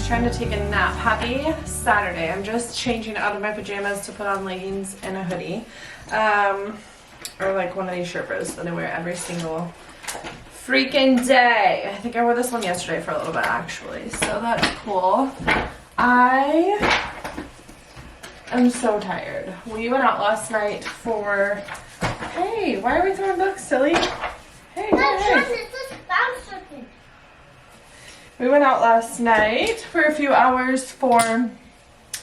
just trying to take a nap. Happy Saturday. I'm just changing out of my pajamas to put on leggings and a hoodie. Or like one of these Sherpas that I wear every single freaking day. I think I wore this one yesterday for a little bit actually, so that's cool. I am so tired. We went out last night for, hey, why are we throwing books, silly? Hey, hey. We went out last night for a few hours for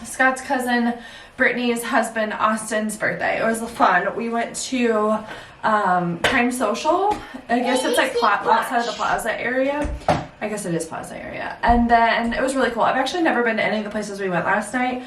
Scott's cousin Brittany's husband Austin's birthday. It was fun. We went to Prime Social. I guess it's like outside of the plaza area. I guess it is plaza area. And then it was really cool. I've actually never been to any of the places we went last night.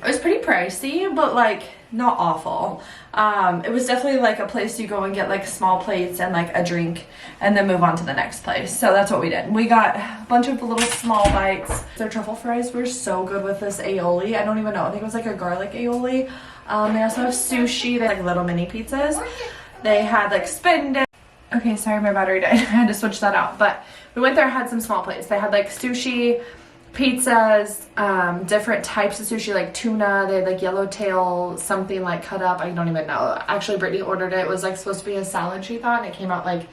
It was pretty pricey, but like not awful. It was definitely like a place you go and get like small plates and like a drink and then move on to the next place. So that's what we did. We got a bunch of little small bites. Their truffle fries were so good with this aioli. I don't even know. I think it was like a garlic aioli. They also have sushi. They have like little mini pizzas. They had like spin. Okay, sorry, my battery died. I had to switch that out. But we went there and had some small plates. They had like sushi, pizzas, different types of sushi, like tuna. They had like yellowtail, something like cut up. I don't even know. Actually, Brittany ordered it. It was like supposed to be a salad, she thought, and it came out like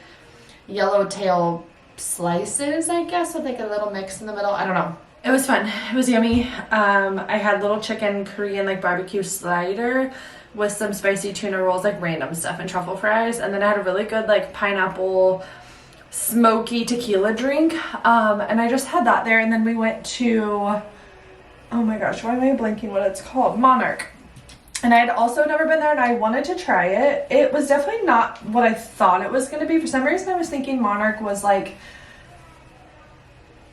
yellowtail slices, I guess, with like a little mix in the middle. I don't know. It was fun. It was yummy. I had little chicken Korean like barbecue slider with some spicy tuna rolls, like random stuff, and truffle fries. And then I had a really good like pineapple smoky tequila drink, and I just had that there. And then we went to, oh my gosh, why am I blanking what it's called? Monarch. And I had also never been there, and I wanted to try it. It was definitely not what I thought it was going to be. For some reason I was thinking Monarch was like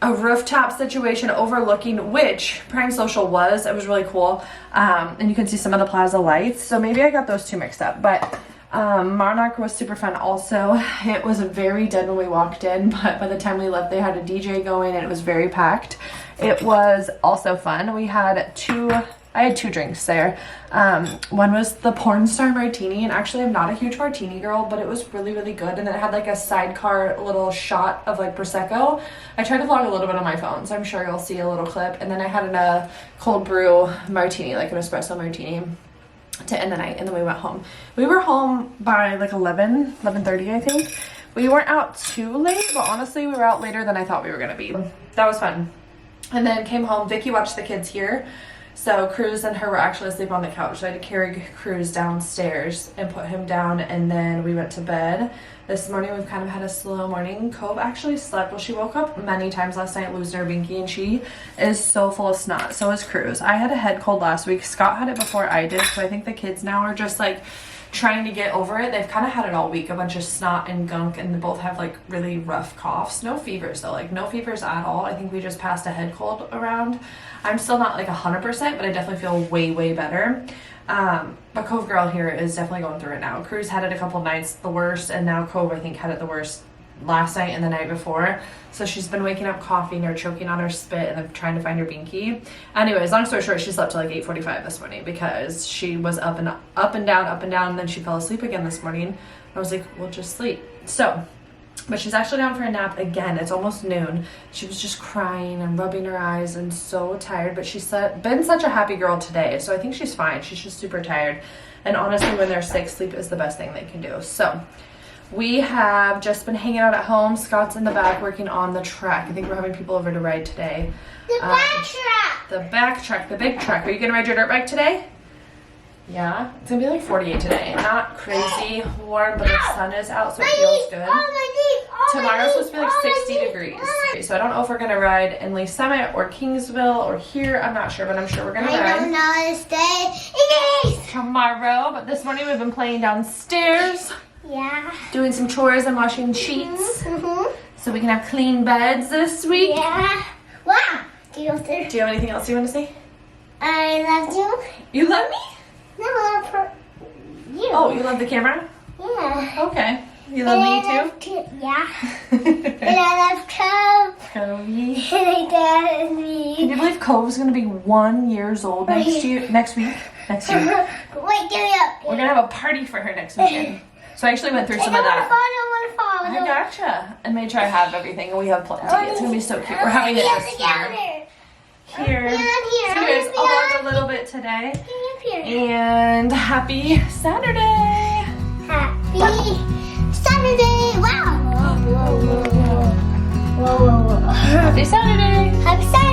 a rooftop situation overlooking, which Prime Social was. It was really cool, and you can see some of the plaza lights, so maybe I got those two mixed up. But Monarch was super fun also. It was very dead when we walked in, but by the time we left they had a DJ going and it was very packed. It was also fun. We had I had two drinks there. One was the porn star martini, and actually I'm not a huge martini girl, but it was really, really good. And then it had like a sidecar little shot of like Prosecco. I tried to vlog a little bit on my phone, so I'm sure you'll see a little clip. And then I had a cold brew martini, like an espresso martini, to end the night. And then we went home. We were home by like 11:30 I think. We weren't out too late, but honestly we were out later than I thought we were gonna be. That was fun. And then came home. Vicky watched the kids here, so Cruz and her were actually asleep on the couch, so I had to carry Cruz downstairs and put him down, and then we went to bed. This morning we've kind of had a slow morning. Cove actually slept. Well, she woke up many times last night losing her binky, and she is so full of snot. So is Cruz. I had a head cold last week. Scott had it before I did, so I think the kids now are just like trying to get over it. They've kind of had it all week, a bunch of snot and gunk, and they both have like really rough coughs. No fevers though, like no fevers at all. I think we just passed a head cold around. I'm still not like 100%, but I definitely feel way better. But Cove girl here is definitely going through it now. Cruz had it a couple nights the worst, and now Cove I think had it the worst last night and the night before. So she's been waking up coughing or choking on her spit and then trying to find her binky. Anyways, long story short, she slept till like 8:45 this morning because she was up and down, and then she fell asleep again this morning. I was like, well, just sleep. So, but she's actually down for a nap again. It's almost noon. She was just crying and rubbing her eyes and so tired, but she's been such a happy girl today, so I think she's fine. She's just super tired, and honestly when they're sick, sleep is the best thing they can do. So we have just been hanging out at home. Scott's in the back working on the track. I think we're having people over to ride today. The back track. The back track, the big track. Are you gonna ride your dirt bike today? Yeah, it's gonna be like 48 today. Not crazy warm, but the sun is out, so it feels good. Tomorrow's supposed to be like 60 degrees. So I don't know if we're gonna ride in Lee Summit or Kingsville or here. I'm not sure, but I'm sure we're gonna ride. I don't know, stay tomorrow. But this morning we've been playing downstairs. Yeah. Doing some chores and washing sheets. So we can have clean beds this week. Yeah. Wow. Do you have anything else you want to say? I love you. You love me? No, I love you. Oh, you love the camera? Yeah. Okay. You love me too? Yeah. And I love Cove. Covey. And me. Can you believe Cove's going to be 1 year old next week? Next year. Wait, give me up. We're going to have a party for her next weekend. So I actually went through some of that. I want father. I gotcha. And make sure I have everything and we have plenty. It's gonna be so cute. We're having it this year. Here. So guys, I'll vlog a little bit today. And happy Saturday. Happy Saturday. Wow. Whoa. Happy Saturday. Happy Saturday.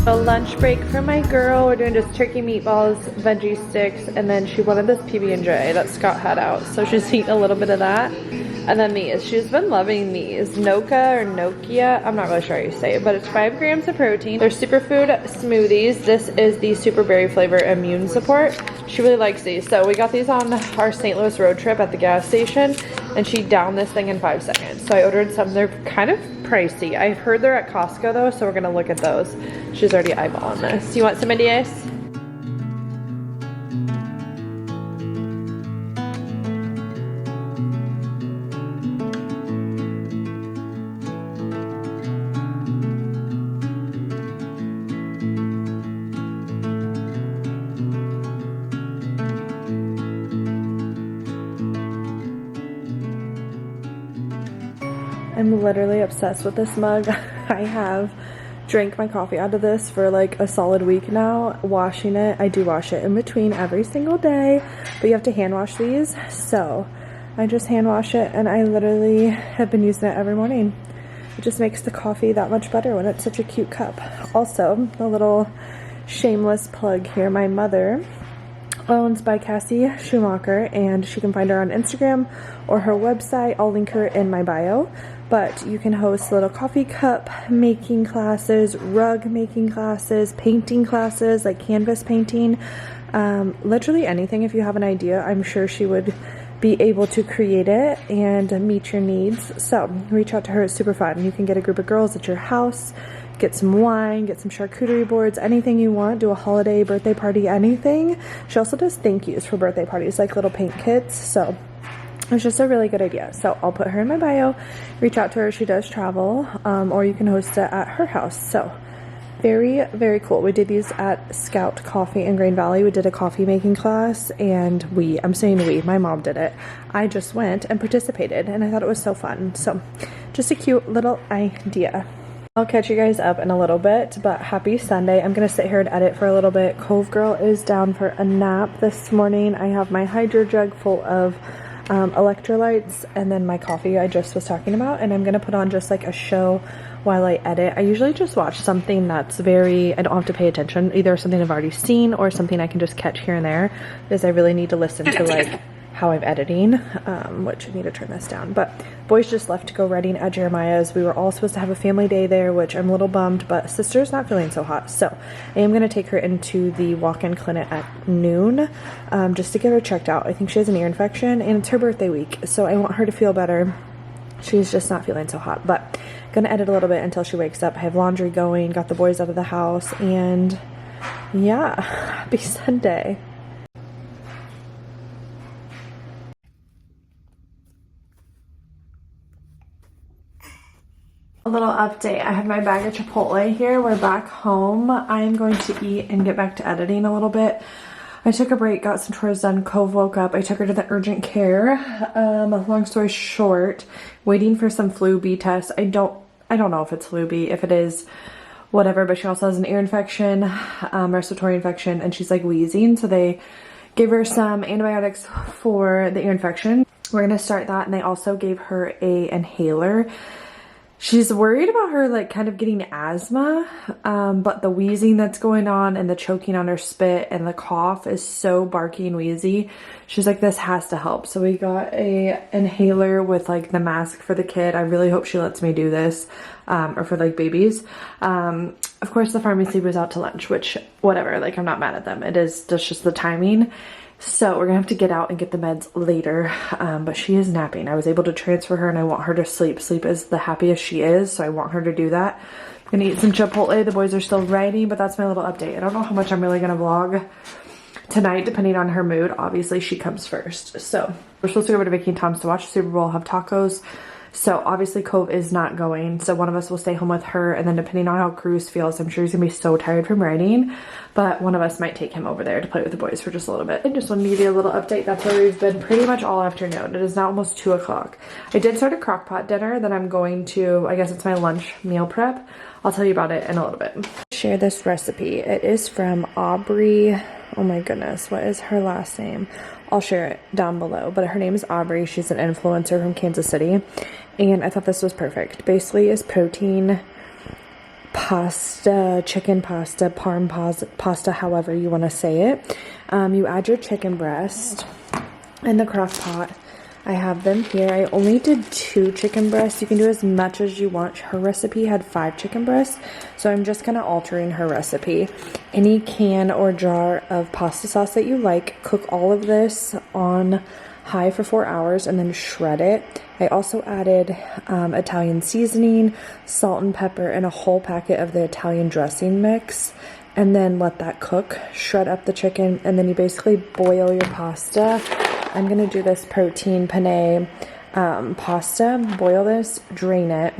A lunch break for my girl. We're doing just turkey meatballs, veggie sticks, and then she wanted this PB&J that Scott had out, so she's eating a little bit of that. And then these. She's been loving these. Noka or Nokia. I'm not really sure how you say it, but it's 5 grams of protein. They're superfood smoothies. This is the super berry flavor immune support. She really likes these. So we got these on our St. Louis road trip at the gas station, and she downed this thing in 5 seconds. So I ordered some. They're kind of pricey. I've heard they're at Costco though, so we're gonna look at those. She's already eyeballing this. You want some ideas? I'm literally obsessed with this mug. I have drank my coffee out of this for like a solid week now. Washing it, I do wash it in between every single day, but you have to hand wash these. So I just hand wash it and I literally have been using it every morning. It just makes the coffee that much better when it's such a cute cup. Also, a little shameless plug here. My mother owns by Cassie Schumacher, and she can find her on Instagram or her website. I'll link her in my bio. But you can host little coffee cup making classes, rug making classes, painting classes, like canvas painting, literally anything. If you have an idea, I'm sure she would be able to create it and meet your needs. So reach out to her. It's super fun. You can get a group of girls at your house, get some wine, get some charcuterie boards, anything you want, do a holiday, birthday party, anything. She also does thank yous for birthday parties, like little paint kits. So it's just a really good idea. So I'll put her in my bio. Reach out to her. She does travel, or you can host it at her house. So very, very cool. We did these at Scout Coffee in Green Valley. We did a coffee making class, and I'm saying we, my mom did it. I just went and participated, and I thought it was so fun. So just a cute little idea. I'll catch you guys up in a little bit, but happy Sunday. I'm gonna sit here and edit for a little bit. Cove Girl is down for a nap this morning. I have my hydro jug full of electrolytes and then my coffee I just was talking about, and I'm gonna put on just like a show while I edit. I usually just watch something that's I don't have to pay attention, either something I've already seen or something I can just catch here and there, because I really need to listen to like how I'm editing, which I need to turn this down. But boys just left to go Reading at Jeremiah's. We were all supposed to have a family day there, which I'm a little bummed, but sister's not feeling so hot. So I am gonna take her into the walk-in clinic at noon, just to get her checked out. I think she has an ear infection and it's her birthday week, so I want her to feel better. She's just not feeling so hot, but gonna edit a little bit until she wakes up. I have laundry going, got the boys out of the house, and yeah, happy Sunday. A little update. I have my bag of Chipotle here. We're back home. I'm going to eat and get back to editing a little bit. I took a break, got some chores done. Cove woke up. I took her to the urgent care. Long story short, waiting for some flu B tests. I don't know if it's flu B. If it is, whatever, but she also has an ear infection, respiratory infection, and she's like wheezing. So they gave her some antibiotics for the ear infection. We're gonna start that, and they also gave her a inhaler She's worried about her like kind of getting asthma, but the wheezing that's going on and the choking on her spit and the cough is so barky and wheezy. She's like, this has to help. So we got a inhaler with like the mask for the kid. I really hope she lets me do this, or for like babies. Of course the pharmacy was out to lunch, which whatever, like I'm not mad at them. That's just the timing. So we're gonna have to get out and get the meds later, but she is napping. I was able to transfer her and I want her to sleep. Sleep is the happiest she is, so I want her to do that. I'm gonna eat some Chipotle. The boys are still writing, but that's my little update. I don't know how much I'm really gonna vlog tonight, depending on her mood. Obviously, she comes first. So we're supposed to go over to Vicky and Tom's to watch the Super Bowl, have tacos. So obviously Cove is not going, so one of us will stay home with her, and then depending on how Cruz feels, I'm sure he's gonna be so tired from riding, but one of us might take him over there to play with the boys for just a little bit. I just wanted to give you a little update. That's where we've been pretty much all afternoon. It is now almost 2 o'clock. I did start a crock pot dinner that I'm going to, I guess it's my lunch meal prep. I'll tell you about it in a little bit. Share this recipe. It is from Aubrey. Oh my goodness, what is her last name? I'll share it down below, but her name is Aubrey. She's an influencer from Kansas City, and I thought this was perfect. Basically, is protein pasta, chicken pasta, parm pasta, however you want to say it. You add your chicken breast in the crock pot. I have them here. I only did 2 chicken breasts. You can do as much as you want. Her recipe had 5 chicken breasts, so I'm just kind of altering her recipe. Any can or jar of pasta sauce that you like, cook all of this on high for 4 hours and then shred it. I also added Italian seasoning, salt and pepper, and a whole packet of the Italian dressing mix, and then let that cook. Shred up the chicken, and then you basically boil your pasta. I'm gonna do this protein penne pasta. Boil this, drain it,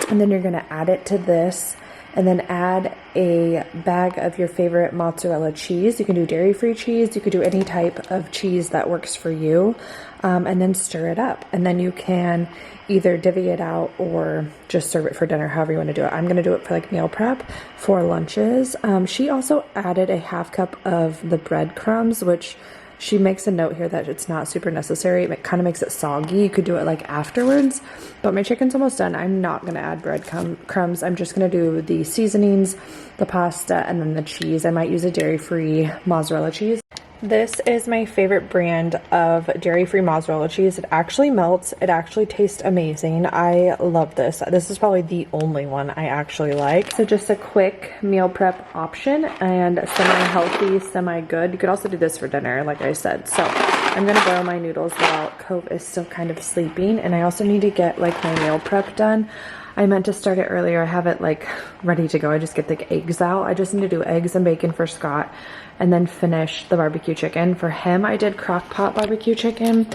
and then you're gonna add it to this, and then add a bag of your favorite mozzarella cheese. You can do dairy-free cheese. You could do any type of cheese that works for you, and then stir it up. And then you can either divvy it out or just serve it for dinner, however you want to do it. I'm going to do it for like meal prep for lunches. She also added a half cup of the breadcrumbs, which she makes a note here that it's not super necessary. It kind of makes it soggy. You could do it like afterwards, but my chicken's almost done. I'm not going to add breadcrumbs. I'm just going to do the seasonings, the pasta, and then the cheese. I might use a dairy-free mozzarella cheese. This is my favorite brand of dairy-free mozzarella cheese. It actually melts. It actually tastes amazing. I love this. This is probably the only one I actually like. So just a quick meal prep option and semi-healthy, semi-good. You could also do this for dinner, like I said. So I'm gonna boil my noodles while Cove is still kind of sleeping, and I also need to get like my meal prep done. I meant to start it earlier. I have it like ready to go. I just get the eggs out. I just need to do eggs and bacon for Scott and then finish the barbecue chicken. For him, I did crock pot barbecue chicken.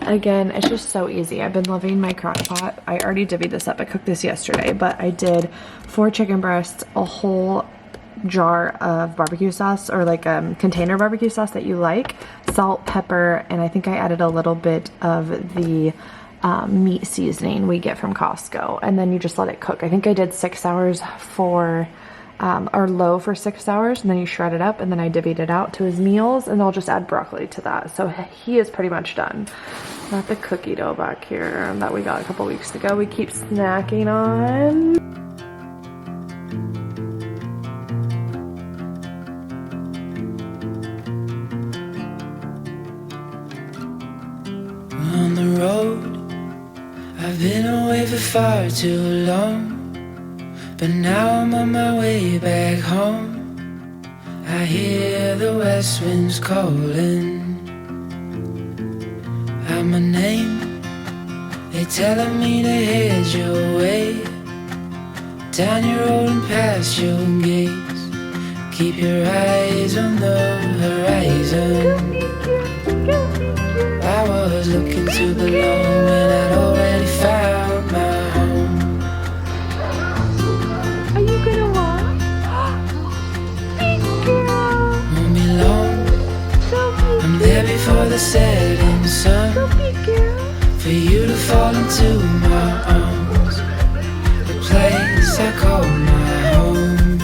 Again, it's just so easy. I've been loving my crock pot. I already divvied this up. I cooked this yesterday, but I did 4 chicken breasts, a whole jar of barbecue sauce, or like a container barbecue sauce that you like, salt, pepper, and I think I added a little bit of the meat seasoning we get from Costco, and then you just let it cook. I think I did 6 hours for or low for 6 hours, and then you shred it up, and then I divvied it out to his meals, and I'll just add broccoli to that. So he is pretty much done. Got the cookie dough back here that we got a couple weeks ago. We keep snacking on. On the road, I've been away for far too long, but now I'm on my way back home. I hear the west winds calling out my name. They telling me to head your way, down your road and past your gates. Keep your eyes on the horizon. I was looking to belong when I'd already found my home. Are you gonna walk? Big girl. Won't be long, So big. I'm there before the setting sun, So big girl. for you to fall into my arms, the place I call my home.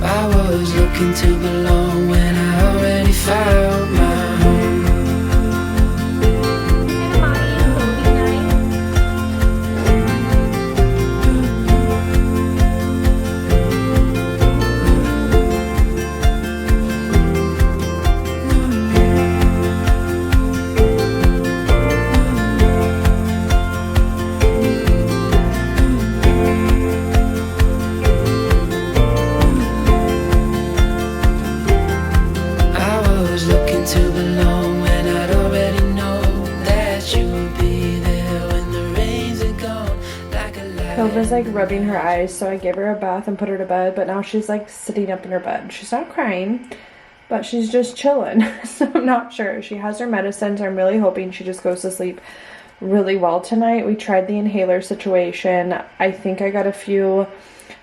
I was looking to belong when I already found my home. Cove is like rubbing her eyes, so I gave her a bath and put her to bed, but now she's like sitting up in her bed. She's not crying, but she's just chilling. So I'm not sure. She has her medicine, so I'm really hoping she just goes to sleep really well tonight. We tried the inhaler situation. I think I got a few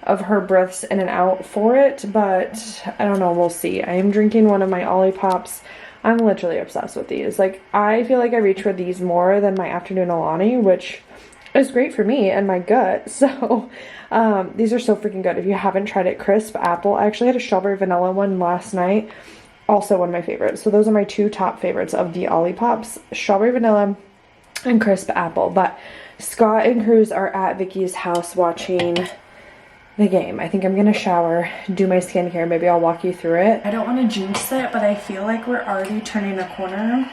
of her breaths in and out for it, but I don't know, we'll see. I am drinking one of my Olippops. I'm literally obsessed with these. Like, I feel like I reach for these more than my afternoon Alani, which is great for me and my gut. So these are so freaking good. If you haven't tried it, crisp apple. I actually had a strawberry vanilla one last night, also one of my favorites. So those are my two top favorites of the Olippops, strawberry vanilla and crisp apple. But Scott and Cruz are at Vicky's house watching the game. I think I'm gonna shower, do my skincare. Maybe I'll walk you through it. I don't want to jinx it, but I feel like we're already turning a corner,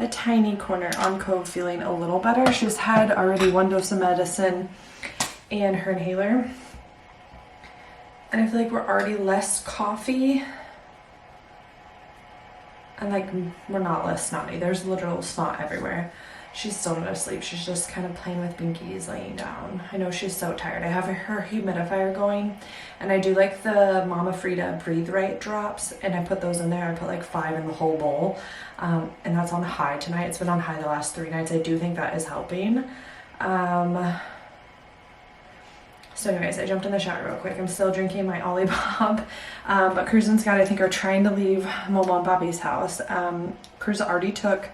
a tiny corner on Cove feeling a little better. She's had already 1 dose of medicine and her inhaler, and I feel like we're already less coffee, and like we're not less snotty. There's literal snot everywhere. She's still not asleep. She's just kind of playing with binkies, laying down. I know she's so tired. I have her humidifier going, and I do like the Mama Frida Breathe Right drops, and I put those in there. I put like 5 in the whole bowl, and that's on high tonight. It's been on high the last 3 nights. I do think that is helping. So anyways, I jumped in the shower real quick. I'm still drinking my Olipop, but Cruz and Scott, I think, are trying to leave Momo and Bobby's house. Cruz already took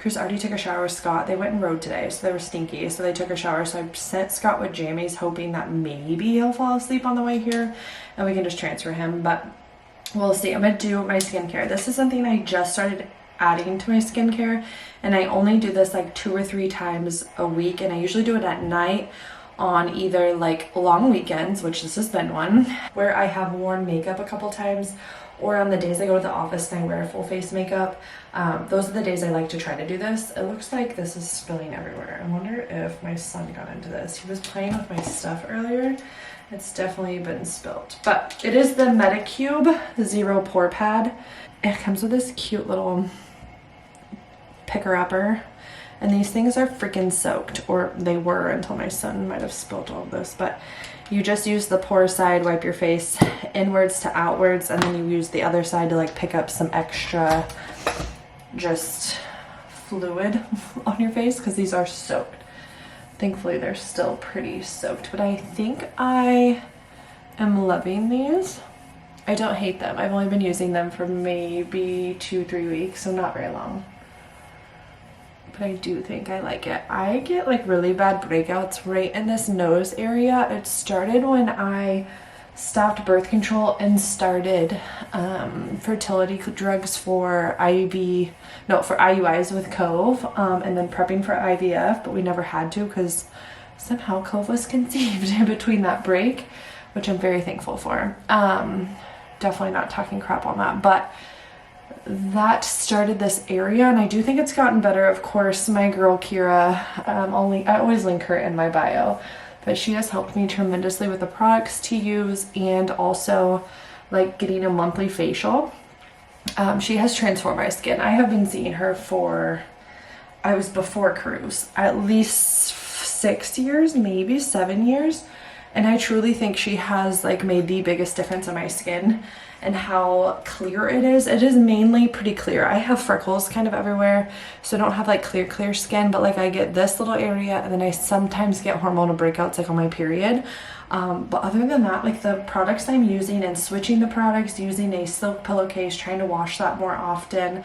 a shower with Scott. They went and rode today, so they were stinky, so they took a shower. So I sent Scott with jammies, hoping that maybe he'll fall asleep on the way here and we can just transfer him, but we'll see. I'm gonna do my skincare. This is something I just started adding to my skincare, and I only do this like 2 or 3 times a week, and I usually do it at night on either like long weekends, which this has been one, where I have worn makeup a couple times, or on the days I go to the office and I wear full face makeup. Those are the days I like to try to do this. It looks like this is spilling everywhere. I wonder if my son got into this. He was playing with my stuff earlier. It's definitely been spilled. But it is the Medicube Zero Pore Pad. It comes with this cute little picker-upper. And these things are freaking soaked, or they were until my son might have spilled all of this. But you just use the pore side, wipe your face inwards to outwards, and then you use the other side to like pick up some extra just fluid on your face, because these are soaked. Thankfully they're still pretty soaked, but I think I am loving these. I don't hate them. I've only been using them for maybe 2-3 weeks, so not very long. But I do think I like it. I get like really bad breakouts right in this nose area. It started when I stopped birth control and started fertility drugs for IUIs with Cove, and then prepping for IVF, but we never had to because somehow Cove was conceived in between that break, which I'm very thankful for. Definitely not talking crap on that, but that started this area, and I do think it's gotten better. Of course, my girl Kira, I always link her in my bio, but she has helped me tremendously with the products to use, and also like getting a monthly facial. She has transformed my skin. I have been seeing her I was before Cruz, at least 6 years, maybe 7 years, and I truly think she has like made the biggest difference in my skin and how clear it is. It is mainly pretty clear. I have freckles kind of everywhere, so I don't have like clear skin, but like I get this little area, and then I sometimes get hormonal breakouts like on my period. But other than that, like the products I'm using and switching the products, using a silk pillowcase, trying to wash that more often,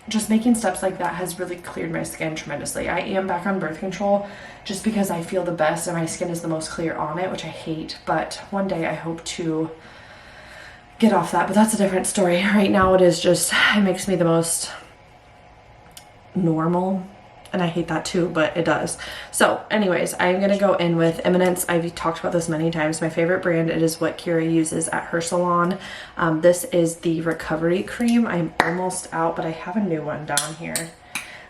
just making steps like that has really cleared my skin tremendously. I am back on birth control just because I feel the best and my skin is the most clear on it, which I hate, but one day I hope to get off that, but that's a different story. Right now it makes me the most normal, and I hate that too, but it does. So anyways, I'm gonna go in with Eminence. I've talked about this many times. My favorite brand. It is what Kira uses at her salon. This is the recovery cream. I'm almost out, but I have a new one down here.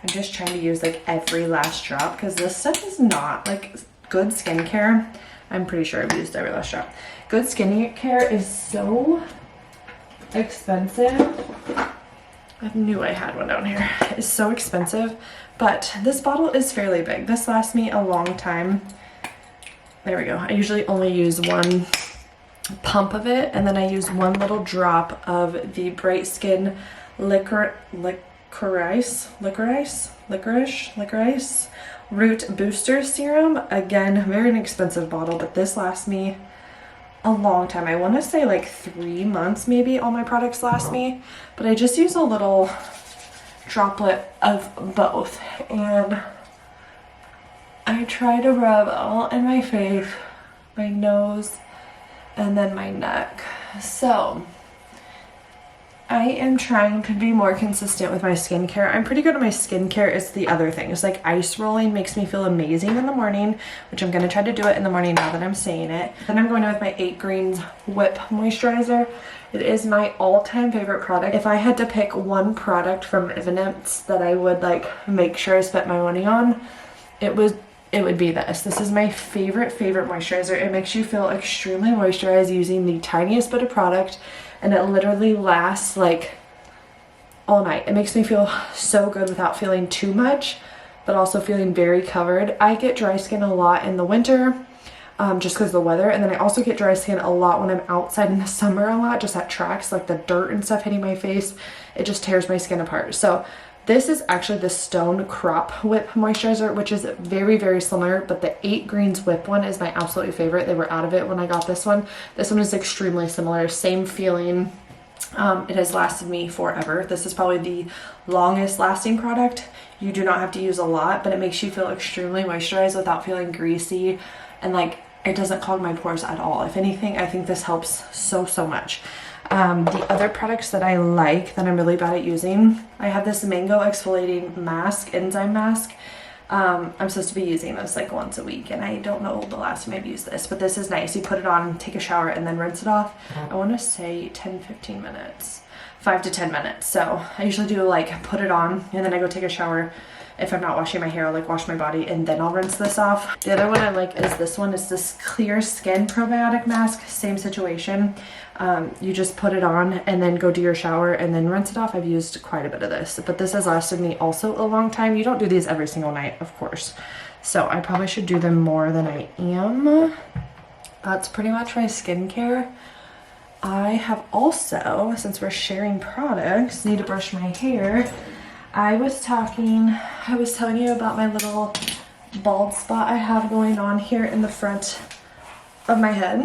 I'm just trying to use like every last drop, because this stuff is not like good skincare. I'm pretty sure I've used every last drop. Good skincare is so expensive. I knew I had one down here. It's so expensive, but this bottle is fairly big. This lasts me a long time. There we go. I usually only use one pump of it, and then I use one little drop of the Bright Skin licorice root booster serum. Again, very inexpensive bottle, but this lasts me a long time. I want to say like 3 months maybe. All my products last me, but I just use a little droplet of both, and I try to rub all in my face, my nose, and then my neck. So I am trying to be more consistent with my skincare. I'm pretty good at my skincare. It's the other thing. It's like ice rolling makes me feel amazing in the morning, which I'm going to try to do it in the morning now that I'm saying it. Then I'm going in with my 8 Greens Whip Moisturizer. It is my all-time favorite product. If I had to pick one product from Evidence that I would like make sure I spent my money on, it would be this. This is my favorite moisturizer. It makes you feel extremely moisturized using the tiniest bit of product, and it literally lasts like all night. It makes me feel so good without feeling too much, but also feeling very covered. I get dry skin a lot in the winter, just because of the weather, and then I also get dry skin a lot when I'm outside in the summer a lot, just at tracks, like the dirt and stuff hitting my face. It just tears my skin apart. So this is actually the Stone Crop Whip Moisturizer, which is very similar, but the 8 Greens Whip one is my absolutely favorite. They were out of it when I got this one. This one is extremely similar, same feeling. It has lasted me forever. This is probably the longest lasting product. You do not have to use a lot, but it makes you feel extremely moisturized without feeling greasy, and like it doesn't clog my pores at all. If anything, I think this helps so much. The other products that I like that I'm really bad at using, I have this Mango Exfoliating Mask, Enzyme Mask. I'm supposed to be using this like once a week, and I don't know the last time I've used this, but this is nice. You put it on, take a shower, and then rinse it off. I want to say 10-15 minutes, 5 to 10 minutes. So I usually do like put it on, and then I go take a shower. If I'm not washing my hair, I'll like wash my body, and then I'll rinse this off. The other one I like is this one. It's this Clear Skin Probiotic Mask. Same situation. You just put it on and then go do your shower and then rinse it off. I've used quite a bit of this, but this has lasted me also a long time. You don't do these every single night, of course. So I probably should do them more than I am. That's pretty much my skincare. I have also, since we're sharing products, need to brush my hair. I was telling you about my little bald spot I have going on here in the front of my head,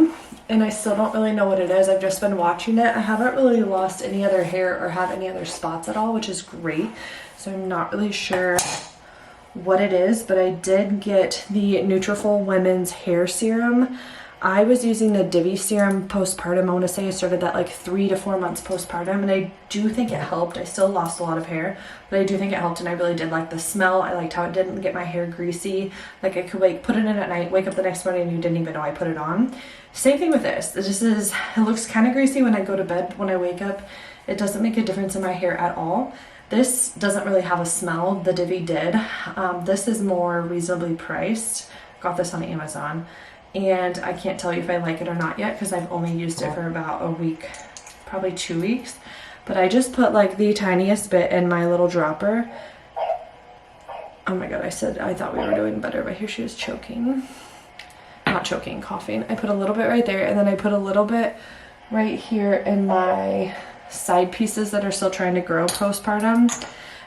and I still don't really know what it is. I've just been watching it. I haven't really lost any other hair or have any other spots at all, which is great. So I'm not really sure what it is, but I did get the Nutrafol Women's Hair Serum. I was using the Divi serum postpartum. I want to say I started that like 3 to 4 months postpartum, and I do think it helped. I still lost a lot of hair, but I do think it helped, and I really did like the smell. I liked how it didn't get my hair greasy. Like I could like put it in at night, wake up the next morning, and you didn't even know I put it on. Same thing with this. It looks kind of greasy when I go to bed. When I wake up, it doesn't make a difference in my hair at all. This doesn't really have a smell. The Divi did. This is more reasonably priced. Got this on Amazon. And I can't tell you if I like it or not yet because I've only used it for about a week, probably 2 weeks. But I just put like the tiniest bit in my little dropper. Oh my god, I thought we were doing better, but here she is choking. Not choking, coughing. I put a little bit right there, and then I put a little bit right here in my side pieces that are still trying to grow postpartum.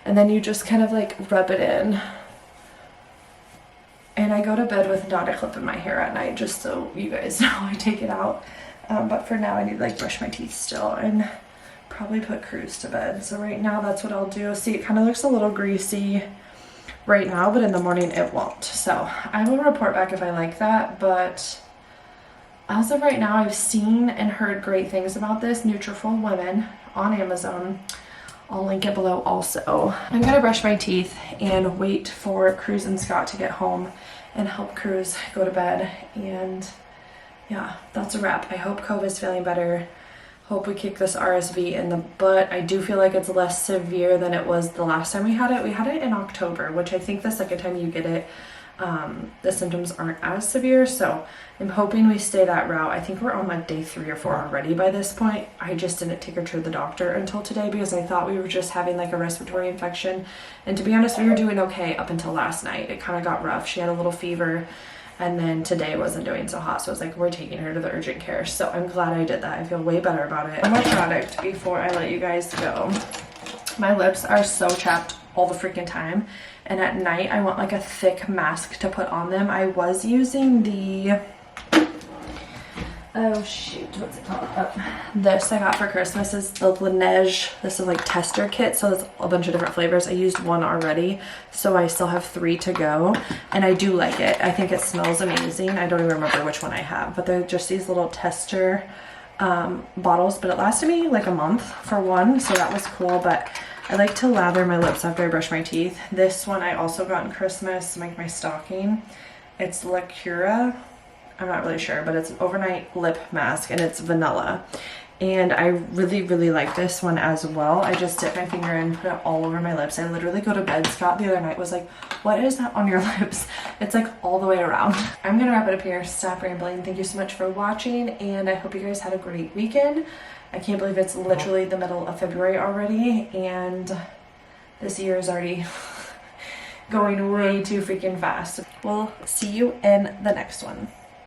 And then you just kind of like rub it in. And I go to bed with not a clip in my hair at night, just so you guys know I take it out. But for now I need to like brush my teeth still and probably put Cruz to bed. So right now that's what I'll do. See, it kind of looks a little greasy right now, but in the morning it won't. So I will report back if I like that. But as of right now, I've seen and heard great things about this Nutrafol Women on Amazon. I'll link it below also. I'm gonna brush my teeth and wait for Cruz and Scott to get home and help Cruz go to bed. And yeah, that's a wrap. I hope COVID's feeling better. Hope we kick this RSV in the butt. I do feel like it's less severe than it was the last time we had it. We had it in October, which I think the second time you get it, the symptoms aren't as severe. So I'm hoping we stay that route. I think we're on like day 3 or 4 already by this point. I just didn't take her to the doctor until today because I thought we were just having like a respiratory infection. And to be honest, we were doing okay up until last night. It kind of got rough. She had a little fever, and then today wasn't doing so hot, so I was like, we're taking her to the urgent care. So I'm glad I did that. I feel way better about it. One more product before I let you guys go. My lips are so chapped all the freaking time, and at night I want like a thick mask to put on them. I was using the, oh shoot, what's it called? This I got for Christmas is the Laneige. This is like tester kit, so there's a bunch of different flavors. I used one already, so I still have 3 to go, and I do like it. I think it smells amazing. I don't even remember which one I have, but they're just these little tester bottles, but it lasted me like a month for one, so that was cool. But I like to lather my lips after I brush my teeth. This one I also got in Christmas to make my stocking. It's La Cura, I'm not really sure, but it's an overnight lip mask, and it's vanilla. And I really like this one as well. I just dip my finger in, put it all over my lips. I literally go to bed. Scott the other night was like, what is that on your lips? It's like all the way around. I'm gonna wrap it up here. Stop rambling. Thank you so much for watching, and I hope you guys had a great weekend. I can't believe it's literally the middle of February already, and this year is already going way too freaking fast. We'll see you in the next one.